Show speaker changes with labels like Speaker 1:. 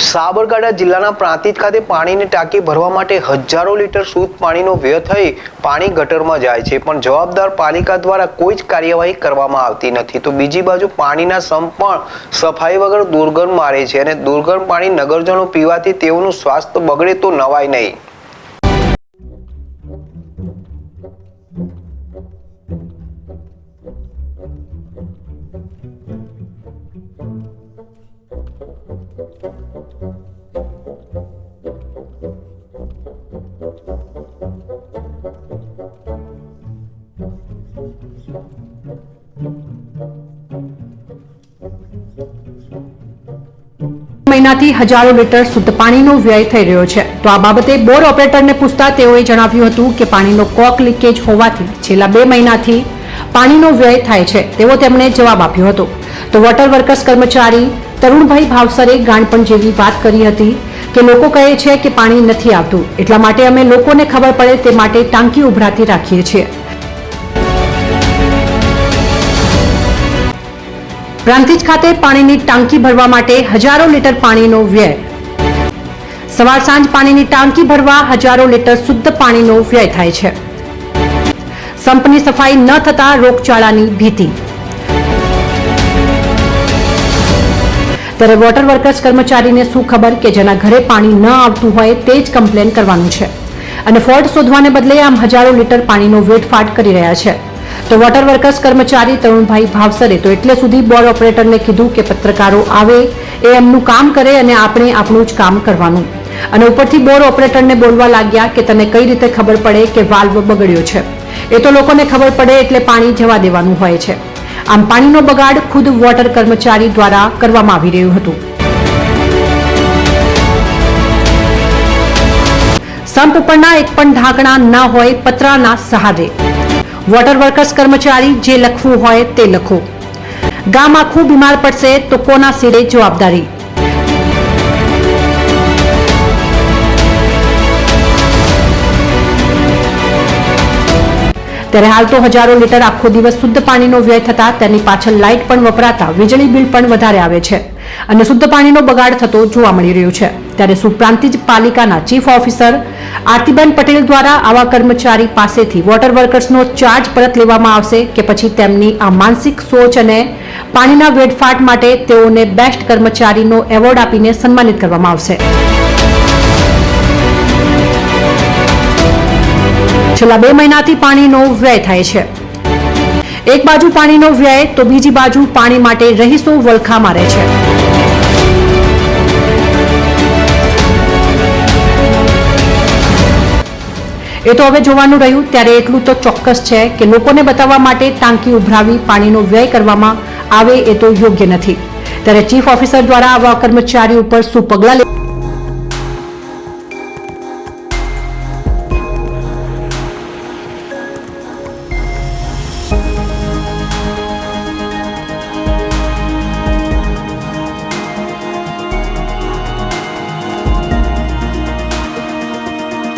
Speaker 1: સાબરકાંઠા જિલ્લાના પ્રાંતિજ ખાતે પાણીની ટાંકી ભરવા માટે હજારો લીટર શુદ્ધ પાણીનો વ્યય થઈ પાણી ગટરમાં જાય છે, પણ જવાબદાર પાલિકા દ્વારા કોઈ જ કાર્યવાહી કરવામાં આવતી નથી. તો બીજી બાજુ પાણીના સંપ પણ સફાઈ વગર દુર્ગંધ મારે છે અને દુર્ગંધ પાણી નગરજનો પીવાથી તેઓનું સ્વાસ્થ્ય બગડે તો નવાય નહીં.
Speaker 2: મહિનાથી હજારો લીટર શુદ્ધ પાણીનો વ્યય થઈ રહ્યો છે. તો આ બાબતે બોર ઓપરેટરને પૂછતા તેઓએ જણાવ્યું હતું કે પાણીનો કોક લીકેજ હોવાથી છેલ્લા 2 મહિનાથી પાણીનો વ્યય થાય છે તેવો તેમણે જવાબ આપ્યો હતો. તો વોટર વર્કર્સ કર્મચારી તરુણભાઈ ભાવસરે ગાણપણ જેવી વાત કરી હતી કે લોકો કહે છે કે પાણી નથી આવતું, એટલા માટે અમે લોકોને ખબર પડે તે માટે ટાંકી ઉભરાતી રાખીએ છીએ. પ્રાંતિજ ખાતે પાણીની ટાંકી ભરવા માટે હજારો લીટર પાણીનો વ્યય. સવાર સાંજ પાણીની ટાંકી ભરવા હજારો લીટર શુદ્ધ પાણીનો વ્યય થાય છે. સંપની સફાઈ ન થતા રોગચાળાની ભીતિ. ત્યારે વોટર વર્કર્સ કર્મચારીને શું ખબર કે જેના ઘરે પાણી ન આવતું હોય તે જ કમ્પ્લેન કરવાનું છે અને ફોલ્ટ શોધવાને બદલે આમ હજારો લીટર પાણીનો વેડફાટ કરી રહ્યા છે. તો વોટર વર્કર્સ કર્મચારી તરુણભાઈ ભાવસરે તો એટલે સુધી બોર ઓપરેટરને કીધું કે પત્રકારો આવે એ એમનું કામ કરે અને આપણે આપણું જ કામ કરવાનું. અને ઉપરથી બોર ઓપરેટરને બોલવા લાગ્યા કે તને કઈ રીતે ખબર પડે કે વાલ્વ બગડ્યો છે? એ તો લોકોને ખબર પડે એટલે પાણી જવા દેવાનું હોય છે. આમ પાણીનો બગાડ ખુદ વોટર કર્મચારી દ્વારા કરવામાં આવી રહ્યું હતું. સંપ ઉપરના એક પણ ઢાંકણા ન હોય, પતરાના સહારે. વોટર વર્કર્સ કર્મચારી જે લખવું હોય તે લખો. ગામ આખું બીમાર પડશે તો કોના સિરે જવાબદારી? ત્યારે હાલ તો હજારો લીટર આખો દિવસ શુદ્ધ પાણીનો વ્યય થતા તેની પાછળ લાઇટ પણ વપરાતા વીજળી બિલ પણ વધારે આવે છે અને શુદ્ધ પાણીનો બગાડ થતો જોવા મળી રહ્યો છે. ત્યારે શું પ્રાંતિજ પાલિકાના ચીફ ઓફિસર આરતીબેન પટેલ દ્વારા આવા કર્મચારી પાસેથી વોટર વર્કર્સનો ચાર્જ પરત લેવામાં આવશે કે પછી તેમની આ માનસિક સોચ અને પાણીના વેડફાટ માટે તેઓને બેસ્ટ કર્મચારીનો એવોર્ડ આપીને સન્માનિત કરવામાં આવશે? છેલ્લા 2 મહિનાથી પાણીનો વ્યય થાય છે. એક બાજુ પાણીનો વ્યય તો બીજી બાજુ પાણી માટે રહીશો વલખા મારે છે. એ તો હવે જોવાનું રહ્યું. ત્યારે એટલું તો ચોક્કસ છે કે લોકોને બતાવવા માટે ટાંકી ઉભરાવી પાણીનો વ્યય કરવામાં આવે એ તો યોગ્ય નથી. ત્યારે ચીફ ઓફિસર દ્વારા આવા કર્મચારી ઉપર શું પગલાં